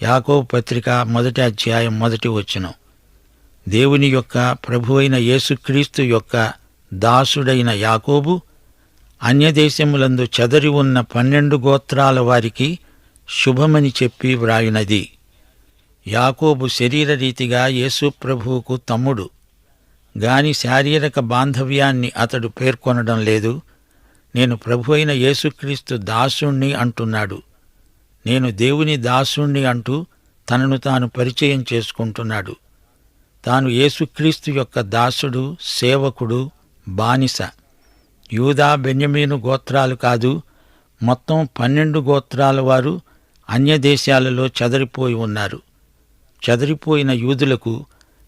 యాకోబు పత్రిక 1వ అధ్యాయం 1వ వచనం. దేవుని యొక్క ప్రభువైన యేసుక్రీస్తు యొక్క దాసుడైన యాకోబు అన్యదేశములందు చెదరి ఉన్న 12 గోత్రాల వారికి శుభమని చెప్పి వ్రాయునది. యాకోబు శరీరరీతిగా యేసు ప్రభువుకు తమ్ముడు గాని శారీరక బాంధవ్యాన్ని అతడు పేర్కొనడం లేదు. నేను ప్రభువైన యేసుక్రీస్తు దాసుణ్ణి అంటున్నాడు. నేను దేవుని దాసుణ్ణి అంటూ తనను తాను పరిచయం చేసుకుంటున్నాడు. తాను యేసుక్రీస్తు యొక్క దాసుడు, సేవకుడు, బానిస. యూదా, బెన్యమీను గోత్రాలు కాదు, మొత్తం 12 గోత్రాల వారు అన్యదేశాలలో చెదరిపోయి ఉన్నారు. చెదరిపోయిన యూదులకు,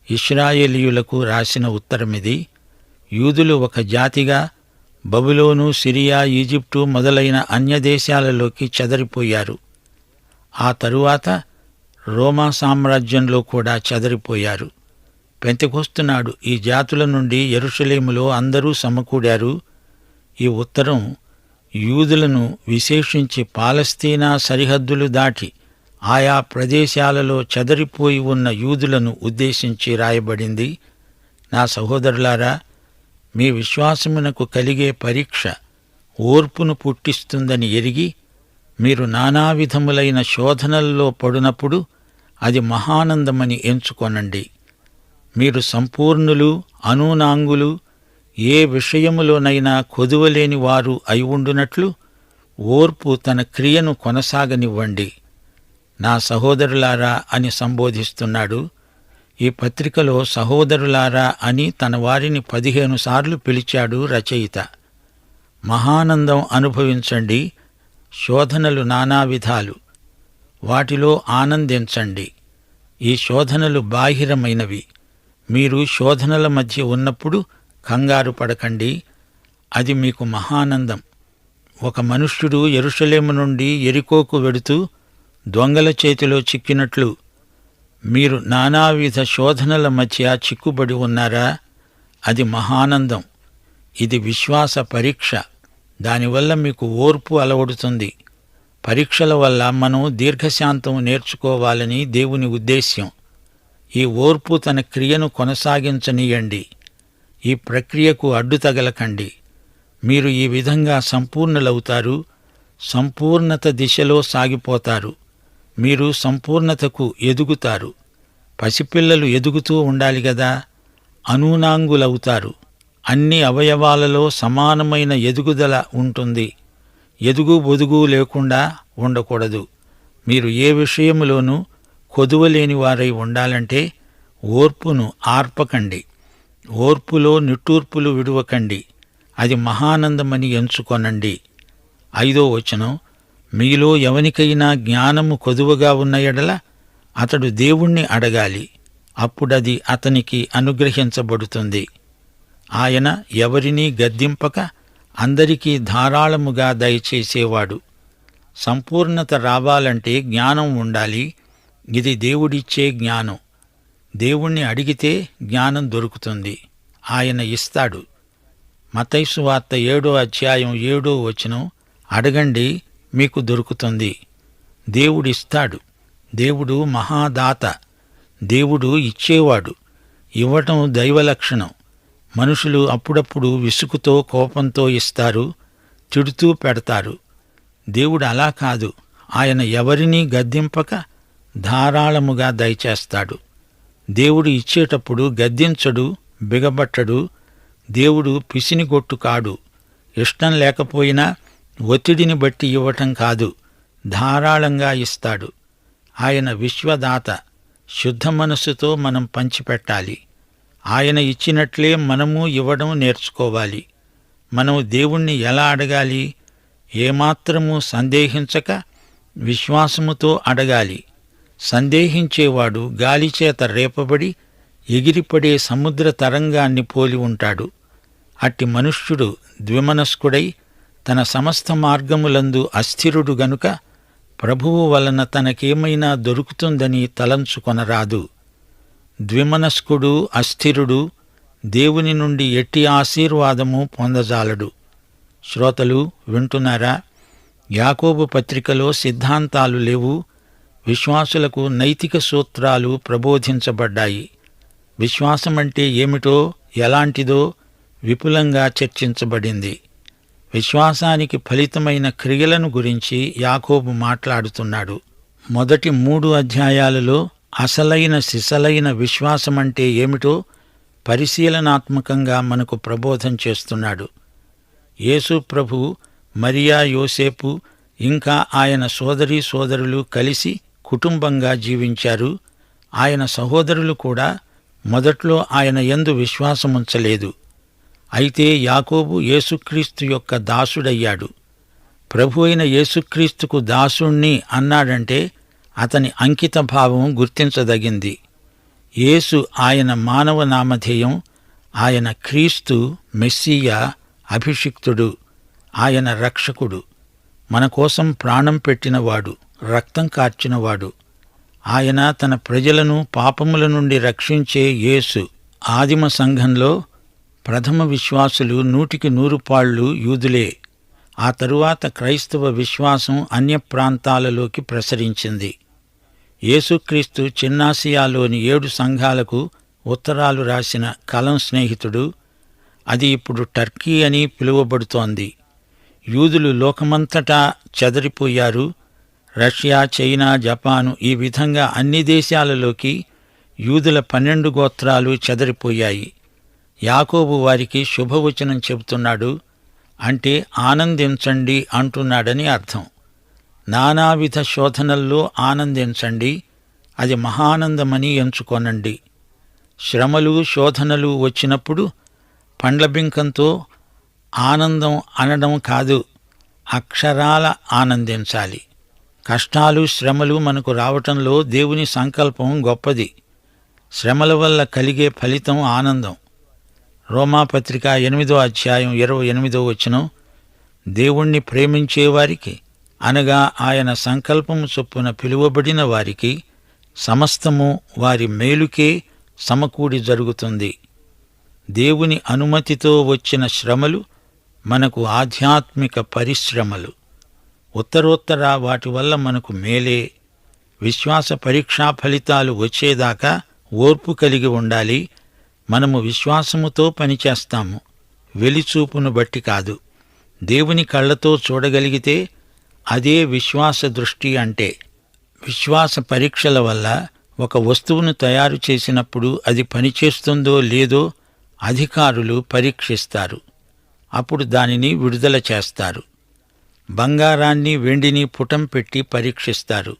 ఇశ్రాయేలీయులకు రాసిన ఉత్తరమిది. యూదులు ఒక జాతిగా బబులోను, సిరియా, ఈజిప్టు మొదలైన అన్యదేశాలలోకి చెదరిపోయారు. ఆ తరువాత రోమా సామ్రాజ్యంలో కూడా చెదరిపోయారు. పెంతెకొస్తు నాడు ఈ జాతుల నుండి యెరూషలేములో అందరూ సమకూడారు. ఈ ఉత్తరం యూదులను, విశేషించి పాలస్తీనా సరిహద్దులు దాటి ఆయా ప్రదేశాలలో చెదరిపోయి ఉన్న యూదులను ఉద్దేశించి రాయబడింది. నా సహోదరులారా, మీ విశ్వాసమునకు కలిగే పరీక్ష ఓర్పును పుట్టిస్తుందని ఎరిగి మీరు నానావిధములైన శోధనల్లో పడునప్పుడు అది మహానందమని ఎంచుకొనండి. మీరు సంపూర్ణులు, అనూనాంగులు, ఏ విషయములోనైనా కొదువలేని వారు అయి ఉండునట్లు ఓర్పు తన క్రియను కొనసాగనివ్వండి. నా సహోదరులారా అని సంబోధిస్తున్నాడు. ఈ పత్రికలో సహోదరులారా అని తన వారిని 15 సార్లు పిలిచాడు రచయిత. మహానందం అనుభవించండి. శోధనలు నానా విధాలు, వాటిలో ఆనందించండి. ఈ శోధనలు బాహిరమైనవి. మీరు శోధనల మధ్య ఉన్నప్పుడు కంగారు పడకండి, అది మీకు మహానందం. ఒక మనుష్యుడు యెరూషలేము నుండి యెరికోకు వెడుతూ దొంగల చేతిలో చిక్కినట్లు మీరు నానావిధ శోధనల మధ్య చిక్కుబడి ఉన్నారా? అది మహానందం. ఇది విశ్వాస పరీక్ష. దానివల్ల మీకు ఓర్పు అలవడుతుంది. పరీక్షల వల్ల మనం దీర్ఘశాంతం నేర్చుకోవాలని దేవుని ఉద్దేశ్యం. ఈ ఓర్పు తన క్రియను కొనసాగించనీయండి. ఈ ప్రక్రియకు అడ్డు తగలకండి. మీరు ఈ విధంగా సంపూర్ణులవుతారు, సంపూర్ణత దిశలో సాగిపోతారు. మీరు సంపూర్ణతకు ఎదుగుతారు. పసిపిల్లలు ఎదుగుతూ ఉండాలి గదా. అనూనాంగులవుతారు. అన్ని అవయవాలలో సమానమైన ఎదుగుదల ఉంటుంది. ఎదుగు బొదుగు లేకుండా ఉండకూడదు. మీరు ఏ విషయములోనూ కొదువలేని వారై ఉండాలంటే ఓర్పును ఆర్పకండి. ఓర్పులో నిట్టూర్పులు విడువకండి. అది మహానందమని ఎంచుకొనండి. 5వ వచనం. మీలో ఎవనికైనా జ్ఞానము కొదువగా ఉన్న ఎడల అతడు దేవుణ్ణి అడగాలి, అప్పుడది అతనికి అనుగ్రహించబడుతుంది. ఆయన ఎవరినీ గద్దింపక అందరికీ ధారాళముగా దయచేసేవాడు. సంపూర్ణత రావాలంటే జ్ఞానం ఉండాలి. ఇది దేవుడిచ్చే జ్ఞానం. దేవుణ్ణి అడిగితే జ్ఞానం దొరుకుతుంది. ఆయన ఇస్తాడు. మత్తయి సువార్త 7వ అధ్యాయం 7వ వచనం. అడగండి, మీకు దొరుకుతుంది. దేవుడిస్తాడు. దేవుడు మహాదాత. దేవుడు ఇచ్చేవాడు. ఇవ్వటం దైవలక్షణం. మనుషులు అప్పుడప్పుడు విసుగుతో, కోపంతో ఇస్తారు, తిడుతూ పెడతారు. దేవుడు అలా కాదు. ఆయన ఎవరినీ గద్దింపక ధారాళముగా దయచేస్తాడు. దేవుడు ఇచ్చేటప్పుడు గద్దించడు, బిగబట్టడు. దేవుడు పిసినిగొట్టు కాడు. ఇష్టం లేకపోయినా ఒత్తిడిని బట్టి ఇవ్వటం కాదు, ధారాళంగా ఇస్తాడు. ఆయన విశ్వదాత. శుద్ధ మనస్సుతో మనం పంచిపెట్టాలి. ఆయన ఇచ్చినట్లే మనము ఇవ్వడం నేర్చుకోవాలి. మనం దేవుణ్ణి ఎలా అడగాలి? ఏమాత్రమూ సందేహించక విశ్వాసముతో అడగాలి. సందేహించేవాడు గాలిచేత రేపబడి ఎగిరిపడే సముద్ర తరంగాన్ని పోలి ఉంటాడు. అట్టి మనుష్యుడు ద్విమనస్కుడై తన సమస్త మార్గములందు అస్థిరుడు గనుక ప్రభువు వలన తనకేమైనా దొరుకుతుందని తలంచుకొనరాదు. ద్విమనస్కుడు, అస్థిరుడు దేవుని నుండి ఎట్టి ఆశీర్వాదము పొందజాలడు. శ్రోతలు వింటున్నారా? యాకోబు పత్రికలో సిద్ధాంతాలు లేవు. విశ్వాసులకు నైతిక సూత్రాలు ప్రబోధించబడ్డాయి. విశ్వాసమంటే ఏమిటో, ఎలాంటిదో విపులంగా చర్చించబడింది. విశ్వాసానికి ఫలితమైన క్రియలను గురించి యాకోబు మాట్లాడుతున్నాడు. మొదటి 3 అధ్యాయాలలో అసలైన సిసలైన విశ్వాసమంటే ఏమిటో పరిశీలనాత్మకంగా మనకు ప్రబోధం చేస్తున్నాడు. యేసు ప్రభువు, మరియా, యోసేపు ఇంకా ఆయన సోదరీ సోదరులు కలిసి కుటుంబంగా జీవించారు. ఆయన సహోదరులు కూడా మొదట్లో ఆయన యందు విశ్వాసముంచలేదు. అయితే యాకోబు యేసుక్రీస్తు యొక్క దాసుడయ్యాడు. ప్రభు అయిన యేసుక్రీస్తుకు దాసుణ్ణి అన్నాడంటే అతని అంకిత భావం గుర్తించదగింది. యేసు ఆయన మానవ నామధేయం. ఆయన క్రీస్తు, మెస్సీయా, అభిషిక్తుడు, ఆయన రక్షకుడు, మన కోసం ప్రాణం పెట్టినవాడు, రక్తం కార్చినవాడు. ఆయన తన ప్రజలను పాపముల నుండి రక్షించే యేసు. ఆదిమ సంఘంలో ప్రథమ విశ్వాసులు 100కి 100 యూదులే. ఆ తరువాత క్రైస్తవ విశ్వాసం అన్య ప్రాంతాలలోకి ప్రసరించింది. యేసుక్రీస్తు చిన్నాసియాలోని 7 సంఘాలకు ఉత్తరాలు రాసిన కలం స్నేహితుడు. అది ఇప్పుడు టర్కీ అని పిలువబడుతోంది. యూదులు లోకమంతటా చెదరిపోయారు. రష్యా, చైనా, జపాను ఈ విధంగా అన్ని దేశాలలోకి యూదుల 12 గోత్రాలు చెదరిపోయాయి. యాకోబు వారికి శుభవచనం చెబుతున్నాడు. అంటే ఆనందించండి అంటున్నాడని అర్థం. నానావిధ శోధనల్లో ఆనందించండి, అది మహానందమని ఎంచుకొనండి. శ్రమలు, శోధనలు వచ్చినప్పుడు పండ్లబింకంతో ఆనందం అనడం కాదు, అక్షరాల ఆనందించాలి. కష్టాలు, శ్రమలు మనకు రావటంలో దేవుని సంకల్పం గొప్పది. శ్రమల వల్ల కలిగే ఫలితం ఆనందం. రోమాపత్రిక 8వ అధ్యాయం 28వ వచనం, దేవుణ్ణి ప్రేమించేవారికి, అనగా ఆయన సంకల్పము చొప్పున పిలువబడిన వారికి సమస్తము వారి మేలుకే సమకూడి జరుగుతుంది. దేవుని అనుమతితో వచ్చిన శ్రమలు మనకు ఆధ్యాత్మిక పరిశ్రమలు. ఉత్తరోత్తర వాటి వల్ల మనకు మేలే. విశ్వాస పరీక్షా ఫలితాలు వచ్చేదాకా ఓర్పు కలిగి ఉండాలి. మనము విశ్వాసముతో పనిచేస్తాము, వెలిచూపును బట్టి కాదు. దేవుని కళ్లతో చూడగలిగితే అదే విశ్వాస దృష్టి అంటే. విశ్వాస పరీక్షల వల్ల ఒక వస్తువును తయారు చేసినప్పుడు అది పనిచేస్తుందో లేదో అధికారులు పరీక్షిస్తారు. అప్పుడు దానిని విడుదల చేస్తారు. బంగారాన్ని, వెండిని పుటం పెట్టి పరీక్షిస్తారు.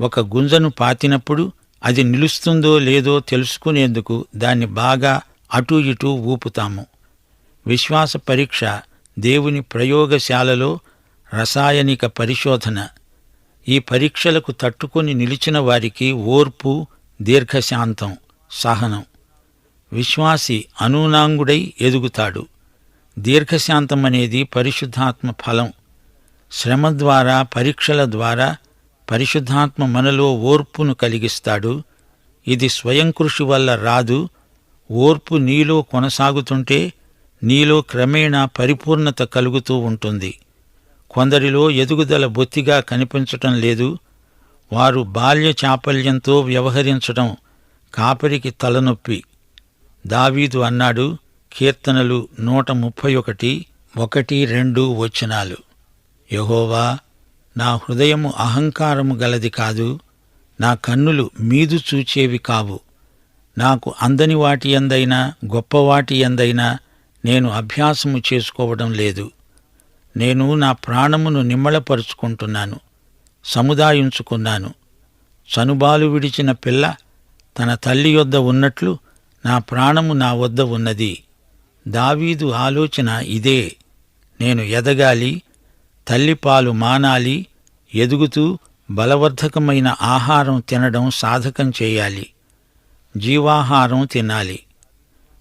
ఒక గుంజను పాతినప్పుడు అది నిలుస్తుందో లేదో తెలుసుకునేందుకు దాన్ని బాగా అటూ ఇటూ ఊపుతాము. విశ్వాస పరీక్ష దేవుని ప్రయోగశాలలో రసాయనిక పరిశోధన. ఈ పరీక్షలకు తట్టుకొని నిలిచిన వారికి ఓర్పు, దీర్ఘశాంతం, సహనం. విశ్వాసి అనూనాంగుడై ఎదుగుతాడు. దీర్ఘశాంతమనేది పరిశుద్ధాత్మ ఫలం. శ్రమ ద్వారా, పరీక్షల ద్వారా పరిశుద్ధాత్మ మనలో ఓర్పును కలిగిస్తాడు. ఇది స్వయం కృషి వల్ల రాదు. ఓర్పు నీలో కొనసాగుతుంటే నీలో క్రమేణా పరిపూర్ణత కలుగుతూ ఉంటుంది. కొందరిలో ఎదుగుదల బొత్తిగా కనిపించటం లేదు. వారు బాల్య చాపల్యంతో వ్యవహరించటం కాపరికి తలనొప్పి. దావీదు అన్నాడు, కీర్తనలు 131, 1-2 వచనాలు, యెహోవా, నా హృదయము అహంకారము గలది కాదు, నా కన్నులు మీదు చూచేవి కావు. నాకు అందని వాటి యందైనా గొప్పవాటి యందైనా నేను అభ్యాసము చేసుకోవడం లేదు. నేను నా ప్రాణమును నిమ్మళపరుచుకుంటున్నాను, సముదాయించుకున్నాను. చనుబాలు విడిచిన పిల్ల తన తల్లి యొద్ద ఉన్నట్లు నా ప్రాణము నా వద్ద ఉన్నది. దావీదు ఆలోచన ఇదే. నేను ఎదగాలి, తల్లిపాలు మానాలి, ఎదుగుతూ బలవర్ధకమైన ఆహారం తినడం సాధకం చేయాలి, జీవాహారం తినాలి.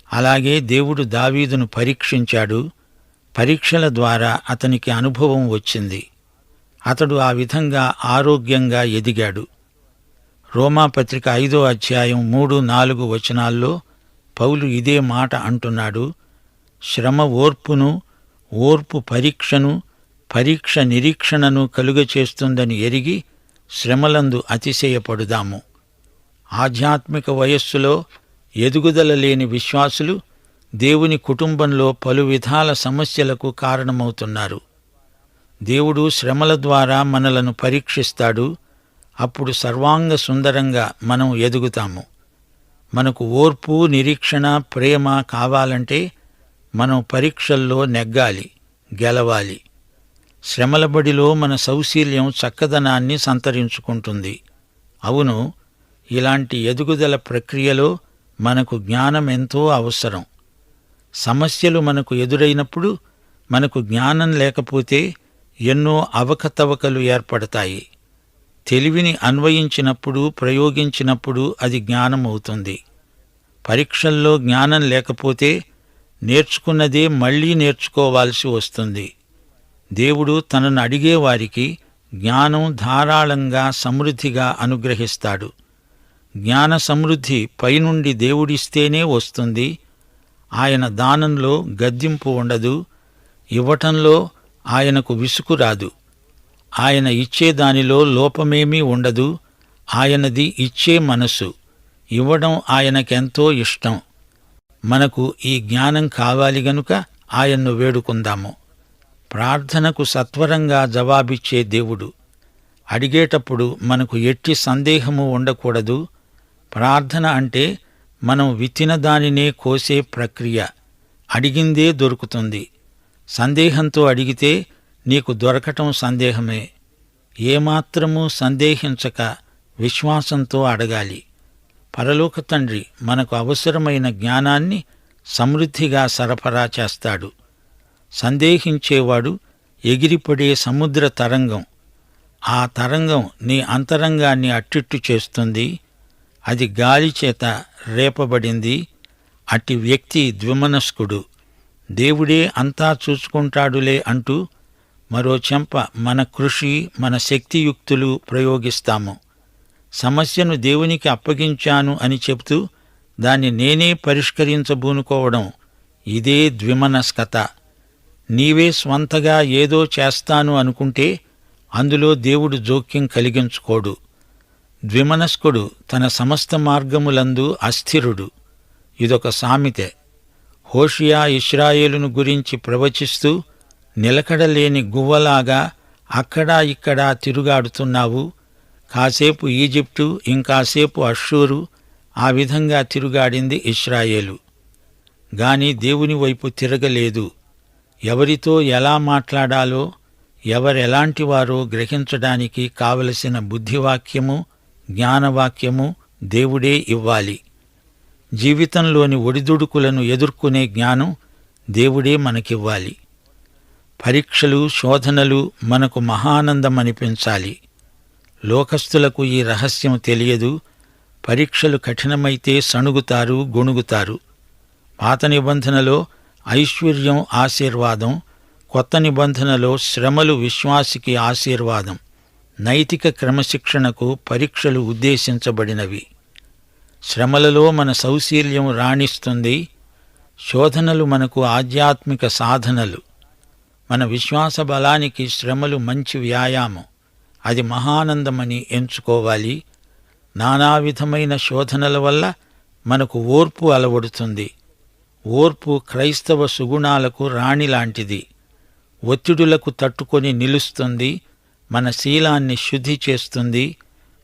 అలాగే దేవుడు దావీదును పరీక్షించాడు. పరీక్షల ద్వారా అతనికి అనుభవం వచ్చింది. అతడు ఆ విధంగా ఆరోగ్యంగా ఎదిగాడు. రోమాపత్రిక 5వ అధ్యాయం 3-4 వచనాల్లో పౌలు ఇదే మాట అంటున్నాడు. శ్రమ ఓర్పును, ఓర్పు పరీక్షను, పరీక్ష నిరీక్షణను కలుగచేస్తుందని ఎరిగి శ్రమలందు అతిశయపడుదాము. ఆధ్యాత్మిక వయస్సులో ఎదుగుదల లేని విశ్వాసులు దేవుని కుటుంబంలో పలు విధాల సమస్యలకు కారణమవుతున్నారు. దేవుడు శ్రమల ద్వారా మనలను పరీక్షిస్తాడు. అప్పుడు సర్వాంగ సుందరంగా మనం ఎదుగుతాము. మనకు ఓర్పు, నిరీక్షణ, ప్రేమ కావాలంటే మనం పరీక్షల్లో నెగ్గాలి, గెలవాలి. శ్రమల బడిలో మన సౌశీల్యం చక్కదనాన్ని సంతరించుకుంటుంది. అవును, ఇలాంటి ఎదుగుదల ప్రక్రియలో మనకు జ్ఞానం ఎంతో అవసరం. సమస్యలు మనకు ఎదురైనప్పుడు మనకు జ్ఞానం లేకపోతే ఎన్నో అవకతవకలు ఏర్పడతాయి. తెలివిని అన్వయించినప్పుడు, ప్రయోగించినప్పుడు అది జ్ఞానమవుతుంది. పరీక్షల్లో జ్ఞానం లేకపోతే నేర్చుకున్నదే మళ్లీ నేర్చుకోవాల్సి వస్తుంది. దేవుడు తనను అడిగేవారికి జ్ఞానం ధారాళంగా సమృద్ధిగా అనుగ్రహిస్తాడు. జ్ఞాన సమృద్ధి పైనుండి దేవుడిస్తేనే వస్తుంది. ఆయన దానంలో గద్దింపు ఉండదు. ఇవ్వటంలో ఆయనకు విసుగు రాదు. ఆయన ఇచ్చేదానిలో లోపమేమీ ఉండదు. ఆయనది ఇచ్చే మనసు. ఇవ్వడం ఆయనకెంతో ఇష్టం. మనకు ఈ జ్ఞానం కావాలి గనుక ఆయన్ను వేడుకుందాము. ప్రార్థనకు సత్వరంగా జవాబిచ్చే దేవుడు. అడిగేటప్పుడు మనకు ఎట్టి సందేహము ఉండకూడదు. ప్రార్థన అంటే మనం విత్తిన దానినే కోసే ప్రక్రియ. అడిగిందే దొరుకుతుంది. సందేహంతో అడిగితే నీకు దొరకటం సందేహమే. ఏమాత్రమూ సందేహించక విశ్వాసంతో అడగాలి. పరలోక తండ్రి మనకు అవసరమైన జ్ఞానాన్ని సమృద్ధిగా సరఫరా చేస్తాడు. సందేహించేవాడు ఎగిరిపడే సముద్ర తరంగం. ఆ తరంగం నీ అంతరంగాన్ని అట్టిట్టు చేస్తుంది. అది గాలిచేత రేపబడింది. అట్టి వ్యక్తి ద్విమనస్కుడు. దేవుడే అంతా చూసుకుంటాడులే అంటూ మరో చెంప మన కృషి, మన శక్తియుక్తులు ప్రయోగిస్తాము. సమస్యను దేవునికి అప్పగించాను అని చెబుతూ దాన్ని నేనే పరిష్కరించబూనుకోవడం, ఇదే ద్విమనస్కత. నీవే స్వంతగా ఏదో చేస్తాను అనుకుంటే అందులో దేవుడు జోక్యం కలిగించుకోడు. ద్విమనస్కుడు తన సమస్త మార్గములందు అస్థిరుడు. ఇదొక సామెతే. హోషియా ఇశ్రాయేలును గురించి ప్రవచిస్తూ, నిలకడలేని గువ్వలాగా అక్కడా ఇక్కడా తిరుగాడుతున్నావు. కాసేపు ఈజిప్టు, ఇంకాసేపు అష్షూరు, ఆ విధంగా తిరుగాడింది ఇశ్రాయేలు. గాని దేవుని వైపు తిరగలేదు. ఎవరితో ఎలా మాట్లాడాలో, ఎవరెలాంటివారో గ్రహించడానికి కావలసిన బుద్ధివాక్యము, జ్ఞానవాక్యము దేవుడే ఇవ్వాలి. జీవితంలోని ఒడిదుడుకులను ఎదుర్కొనే జ్ఞానం దేవుడే మనకివ్వాలి. పరీక్షలు, శోధనలు మనకు మహానందమనిపించాలి. లోకస్తులకు ఈ రహస్యం తెలియదు. పరీక్షలు కఠినమైతే సణుగుతారు, గొణుగుతారు. పాత నిబంధనలో ఐశ్వర్యం ఆశీర్వాదం, కొత్త నిబంధనలో శ్రమలు విశ్వాసికి ఆశీర్వాదం. నైతిక క్రమశిక్షణకు పరీక్షలు ఉద్దేశించబడినవి. శ్రమలలో మన సౌశీల్యం రాణిస్తుంది. శోధనలు మనకు ఆధ్యాత్మిక సాధనలు. మన విశ్వాస బలానికి శ్రమలు మంచి వ్యాయామం. అది మహానందమని ఎంచుకోవాలి. నానావిధమైన శోధనల వల్ల మనకు ఓర్పు అలవడుతుంది. ఓర్పు క్రైస్తవ సుగుణాలకు రాణిలాంటిది. ఒత్తిడులకు తట్టుకొని నిలుస్తుంది. మన శీలాన్ని శుద్ధి చేస్తుంది.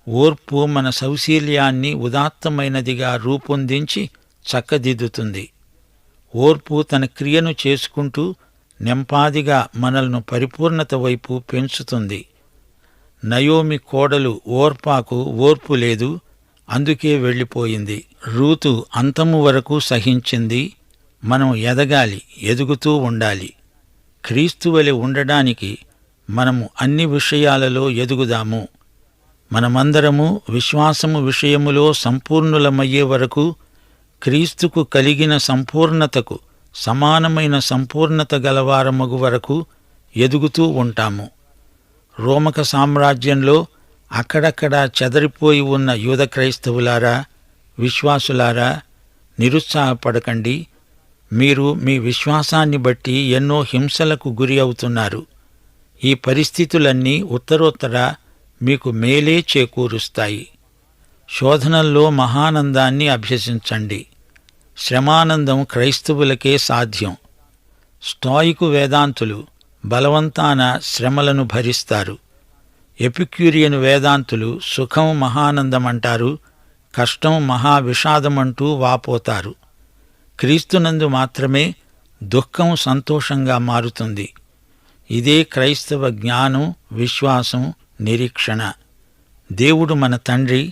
ఓర్పు మన సౌశీల్యాన్ని ఉదాత్తమైనదిగా రూపొందించి చక్కదిద్దుతుంది. ఓర్పు తన క్రియను చేసుకుంటూ నెంపాదిగా మనల్ని పరిపూర్ణత వైపు పెంచుతుంది. నయోమి కోడలు ఓర్పాకు ఓర్పు లేదు, అందుకే వెళ్ళిపోయింది. రూతు అంతము వరకు సహించింది. మనం ఎదగాలి, ఎదుగుతూ ఉండాలి. క్రీస్తువలె ఉండడానికి మనము అన్ని విషయాలలో ఎదుగుదాము. మనమందరము విశ్వాసము విషయములో సంపూర్ణులమయ్యే వరకు, క్రీస్తుకు కలిగిన సంపూర్ణతకు సమానమైన సంపూర్ణత గలవారమగు వరకు ఎదుగుతూ ఉంటాము. రోమక సామ్రాజ్యంలో అక్కడక్కడా చెదరిపోయి ఉన్న యూద క్రైస్తవులారా, విశ్వాసులారా, నిరుత్సాహపడకండి. మీరు మీ విశ్వాసాన్ని బట్టి ఎన్నో హింసలకు గురి అవుతున్నారు. ఈ పరిస్థితులన్నీ ఉత్తరోత్తర మీకు మేలే చేకూరుస్తాయి. శోధనల్లో మహానందాన్ని అభ్యసించండి. శ్రమానందం క్రైస్తవులకే సాధ్యం. స్టాయికు వేదాంతులు బలవంతాన శ్రమలను భరిస్తారు. ఎపిక్యూరియన్ వేదాంతులు సుఖం మహానందమంటారు, కష్టం మహావిషాదమంటూ వాపోతారు. క్రీస్తునందు మాత్రమే దుఃఖం సంతోషంగా మారుతుంది. ఇదే క్రైస్తవ జ్ఞానం, విశ్వాసం, నిరీక్షణ. దేవుడు మన తండ్రి.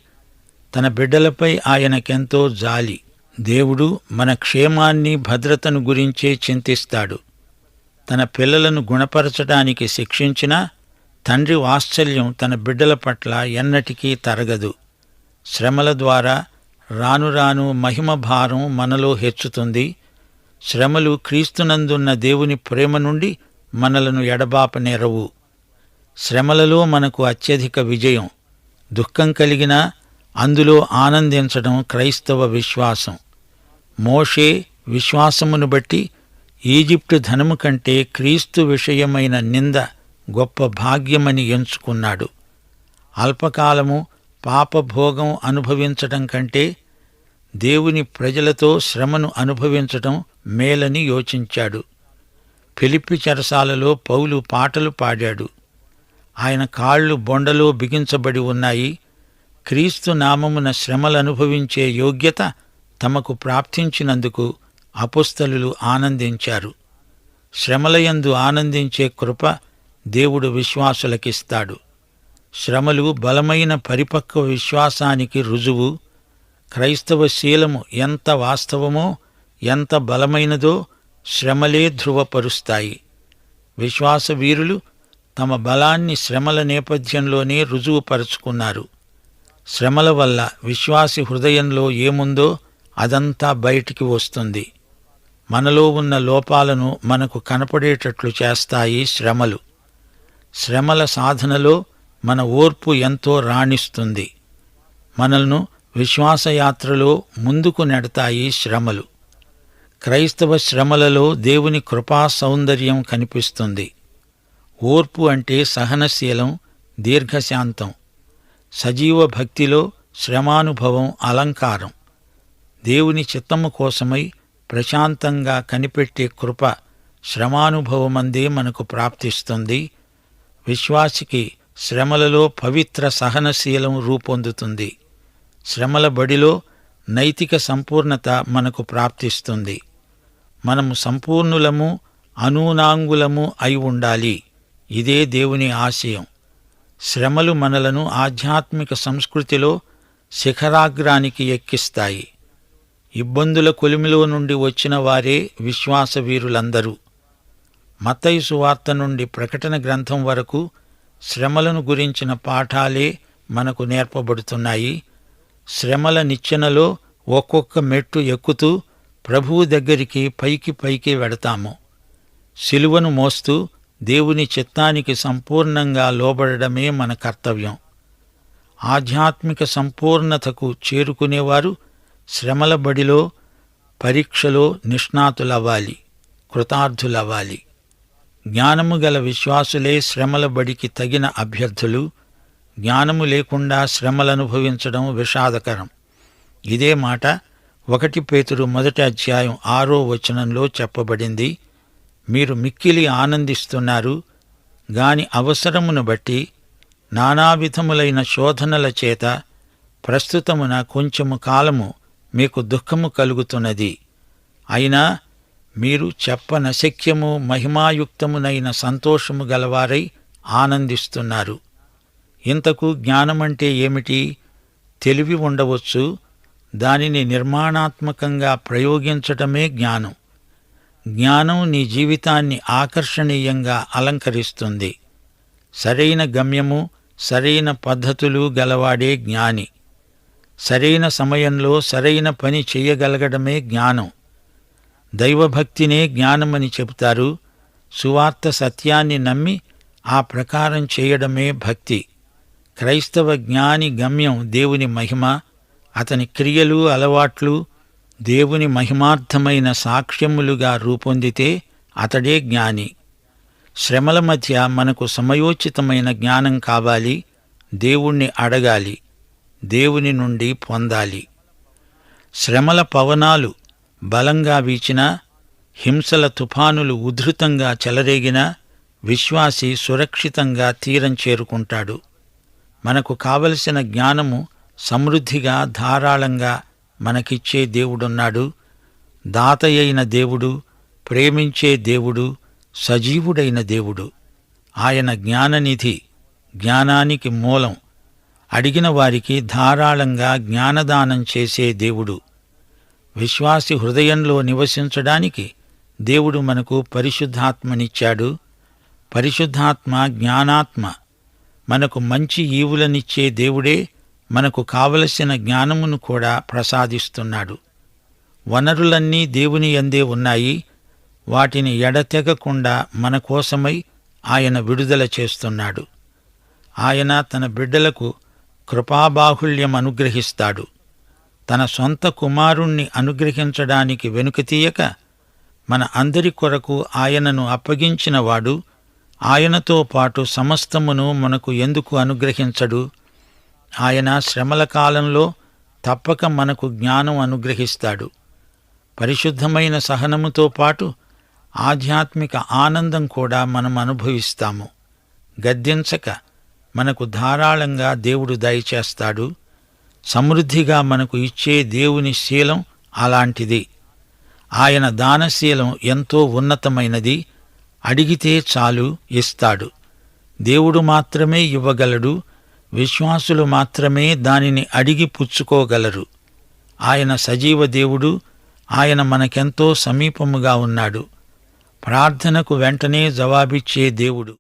తన బిడ్డలపై ఆయనకెంతో జాలి. దేవుడు మన క్షేమాన్ని, భద్రతను గురించే చింతిస్తాడు. తన పిల్లలను గుణపరచడానికి శిక్షించినా తండ్రి వాత్సల్యం తన బిడ్డల పట్ల ఎన్నటికీ తరగదు. శ్రమల ద్వారా రాను రాను మహిమ భారం మనలో హెచ్చుతుంది. శ్రమలు క్రీస్తునందున్న దేవుని ప్రేమ నుండి మనలను ఎడబాపనేరవు. శ్రమలలో మనకు అత్యధిక విజయం. దుఃఖం కలిగినా అందులో ఆనందించడం క్రైస్తవ విశ్వాసం. మోషే విశ్వాసమును బట్టి ఈజిప్టు ధనము కంటే క్రీస్తు విషయమైన నింద గొప్ప భాగ్యమని ఎంచుకున్నాడు. అల్పకాలము పాపభోగం అనుభవించటం కంటే దేవుని ప్రజలతో శ్రమను అనుభవించటం మేలని యోచించాడు. ఫిలిప్పి చెరసాలలో పౌలు పాటలు పాడాడు. ఆయన కాళ్ళు బొండలో బిగించబడి ఉన్నాయి. క్రీస్తు నామమున శ్రమలనుభవించే యోగ్యత తమకు ప్రాప్తించినందుకు అపొస్తలులు ఆనందించారు. శ్రమలయందు ఆనందించే కృప దేవుడు విశ్వాసులకిస్తాడు. శ్రమలు బలమైన పరిపక్వ విశ్వాసానికి రుజువు. క్రైస్తవ శీలము ఎంత వాస్తవమో, ఎంత బలమైనదో శ్రమలే ధృవపరుస్తాయి. విశ్వాస వీరులు తమ బలాన్ని శ్రమల నేపథ్యంలోనే రుజువుపరుచుకున్నారు. శ్రమల వల్ల విశ్వాసి హృదయంలో ఏముందో అదంతా బయటికి వస్తుంది. మనలో ఉన్న లోపాలను మనకు కనపడేటట్లు చేస్తాయి శ్రమలు. శ్రమల సాధనలో మన ఓర్పు ఎంతో రాణిస్తుంది. మనల్ని విశ్వాసయాత్రలో ముందుకు నెడతాయి శ్రమలు. క్రైస్తవ శ్రమలలో దేవుని కృపా సౌందర్యం కనిపిస్తుంది. ఓర్పు అంటే సహనశీలం, దీర్ఘశాంతం. సజీవ భక్తిలో శ్రమానుభవం అలంకారం. దేవుని చిత్తము కోసమై ప్రశాంతంగా కనిపెట్టే కృప శ్రమానుభవమందే మనకు ప్రాప్తిస్తుంది. విశ్వాసికి శ్రమలలో పవిత్ర సహనశీలం రూపొందుతుంది. శ్రమల బడిలో నైతిక సంపూర్ణత మనకు ప్రాప్తిస్తుంది. మనము సంపూర్ణులము, అనూనాంగులము అయి ఉండాలి. ఇదే దేవుని ఆశయం. శ్రమలు మనలను ఆధ్యాత్మిక సంస్కృతిలో శిఖరాగ్రానికి ఎక్కిస్తాయి. ఇబ్బందుల కొలిమిలో నుండి వచ్చిన వారే విశ్వాస వీరులందరూ. మత్తయి సువార్త నుండి ప్రకటన గ్రంథం వరకు శ్రమలను గురించిన పాఠాలే మనకు నేర్పబడుతున్నాయి. శ్రమల నిచ్చెనలో ఒక్కొక్క మెట్టు ఎక్కుతూ ప్రభువు దగ్గరికి పైకి పైకి వెడతాము. సిలువను మోస్తూ దేవుని చిత్తానికి సంపూర్ణంగా లోబడడమే మన కర్తవ్యం. ఆధ్యాత్మిక సంపూర్ణతకు చేరుకునేవారు శ్రమల బడిలో, పరీక్షలో నిష్ణాతులవ్వాలి, కృతార్థులవ్వాలి. జ్ఞానము గల విశ్వాసులే శ్రమల బడికి తగిన అభ్యర్థులు. జ్ఞానము లేకుండా శ్రమలనుభవించడం విషాదకరం. ఇదే మాట 1 పేతురు 1:6 చెప్పబడింది. మీరు మిక్కిలి ఆనందిస్తున్నారు గాని అవసరమును బట్టి నానావిధములైన శోధనల చేత ప్రస్తుతమున కొంచెము కాలము మీకు దుఃఖము కలుగుతున్నది. అయినా మీరు చెప్పనశక్యము మహిమాయుక్తమునైన సంతోషము గలవారై ఆనందిస్తున్నారు. ఇంతకు జ్ఞానమంటే ఏమిటి? తెలివి ఉండవచ్చు, దానిని నిర్మాణాత్మకంగా ప్రయోగించటమే జ్ఞానం. జ్ఞానం నీ జీవితాన్ని ఆకర్షణీయంగా అలంకరిస్తుంది. సరైన గమ్యము, సరైన పద్ధతులు గలవాడే జ్ఞాని. సరైన సమయంలో సరైన పని చెయ్యగలగడమే జ్ఞానం. దైవభక్తినే జ్ఞానమని చెబుతారు. సువార్త సత్యాన్ని నమ్మి ఆ ప్రకారం చేయడమే భక్తి. క్రైస్తవ జ్ఞాని గమ్యం దేవుని మహిమ. అతని క్రియలు, అలవాట్లు దేవుని మహిమార్థమైన సాక్ష్యములుగా రూపొందితే అతడే జ్ఞాని. శ్రమల మధ్య మనకు సమయోచితమైన జ్ఞానం కావాలి. దేవుణ్ణి అడగాలి, దేవుని నుండి పొందాలి. శ్రమల పవనాలు బలంగా వీచినా, హింసల తుఫానులు ఉధృతంగా చెలరేగినా విశ్వాసి సురక్షితంగా తీరం చేరుకుంటాడు. మనకు కావలసిన జ్ఞానము సమృద్ధిగా ధారాళంగా మనకిచ్చే దేవుడున్నాడు. దాతయైన దేవుడు, ప్రేమించే దేవుడు, సజీవుడైన దేవుడు. ఆయన జ్ఞాననిధి, జ్ఞానానికి మూలం. అడిగిన వారికి ధారాళంగా జ్ఞానదానం చేసే దేవుడు. విశ్వాసి హృదయంలో నివసించడానికి దేవుడు మనకు పరిశుద్ధాత్మనిచ్చాడు. పరిశుద్ధాత్మ జ్ఞానాత్మ. మనకు మంచి ఈవులనిచ్చే దేవుడే మనకు కావలసిన జ్ఞానమును కూడా ప్రసాదిస్తున్నాడు. వనరులన్నీ దేవుని యందే ఉన్నాయి. వాటిని ఎడతెగకుండా మన కోసమై ఆయన విడుదల చేస్తున్నాడు. ఆయన తన బిడ్డలకు కృపాబాహుళ్యం అనుగ్రహిస్తాడు. తన సొంత కుమారుణ్ణి అనుగ్రహించడానికి వెనుకతీయక మన అందరి కొరకు ఆయనను అప్పగించినవాడు ఆయనతో పాటు సమస్తమును మనకు ఎందుకు అనుగ్రహించడు? ఆయన శ్రమల కాలంలో తప్పక మనకు జ్ఞానం అనుగ్రహిస్తాడు. పరిశుద్ధమైన సహనముతో పాటు ఆధ్యాత్మిక ఆనందం కూడా మనం అనుభవిస్తాము. గద్దించక మనకు ధారాళంగా దేవుడు దయచేస్తాడు. సమృద్ధిగా మనకు ఇచ్చే దేవుని శీలం అలాంటిది. ఆయన దానశీలం ఎంతో ఉన్నతమైనది. అడిగితే చాలు, ఇస్తాడు. దేవుడు మాత్రమే ఇవ్వగలడు. విశ్వాసులు మాత్రమే దానిని అడిగి పుచ్చుకోగలరు. ఆయన సజీవ దేవుడు. ఆయన మనకెంతో సమీపముగా ఉన్నాడు. ప్రార్థనకు వెంటనే జవాబిచ్చే దేవుడు.